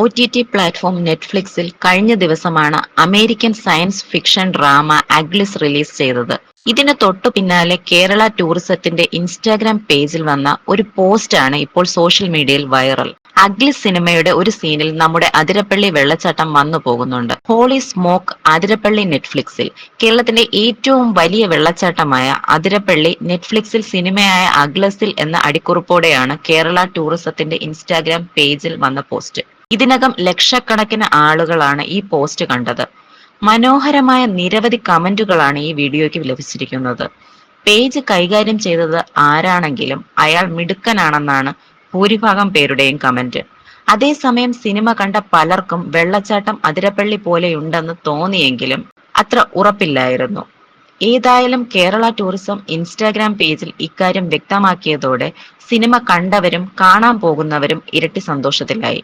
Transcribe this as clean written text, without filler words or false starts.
OTT platform നെറ്റ്ഫ്ലിക്സിൽ കഴിഞ്ഞ ദിവസമാണ് American science fiction drama Uglies release ചെയ്തത്. ഇതിന് തൊട്ടു പിന്നാലെ കേരള ടൂറിസത്തിന്റെ ഇൻസ്റ്റാഗ്രാം പേജിൽ വന്ന ഒരു പോസ്റ്റാണ് ഇപ്പോൾ സോഷ്യൽ മീഡിയയിൽ വൈറൽ. അഗ്ലിസ് സിനിമയുടെ ഒരു സീനിൽ നമ്മുടെ അതിരപ്പള്ളി വെള്ളച്ചാട്ടം വന്നു പോകുന്നുണ്ട്. ഹോളി സ്മോക്ക് അതിരപ്പള്ളി നെറ്റ്ഫ്ലിക്സിൽ കേരളത്തിന്റെ ഏറ്റവും വലിയ വെള്ളച്ചാട്ടമായ അതിരപ്പള്ളി നെറ്റ്ഫ്ലിക്സിൽ സിനിമയായ അഗ്ലസിൽ എന്ന അടിക്കുറിപ്പോടെയാണ് കേരള ടൂറിസത്തിന്റെ ഇൻസ്റ്റാഗ്രാം പേജിൽ വന്ന പോസ്റ്റ്. ഇതിനകം ലക്ഷക്കണക്കിന് ആളുകളാണ് ഈ പോസ്റ്റ് കണ്ടത്. മനോഹരമായ നിരവധി കമന്റുകളാണ് ഈ വീഡിയോയ്ക്ക് ലഭിച്ചിരിക്കുന്നത്. പേജ് കൈകാര്യം ചെയ്തത് ആരാണെങ്കിലും അയാൾ മിടുക്കനാണെന്നാണ് ഭൂരിഭാഗം പേരുടെയും കമന്റ്. അതേസമയം സിനിമ കണ്ട പലർക്കും വെള്ളച്ചാട്ടം അതിരപ്പള്ളി പോലെയുണ്ടെന്ന് തോന്നിയെങ്കിലും അത്ര ഉറപ്പില്ലായിരുന്നു. ഏതായാലും കേരള ടൂറിസം ഇൻസ്റ്റാഗ്രാം പേജിൽ ഇക്കാര്യം വ്യക്തമാക്കിയതോടെ സിനിമ കണ്ടവരും കാണാൻ പോകുന്നവരും ഇരട്ടി സന്തോഷത്തിലായി.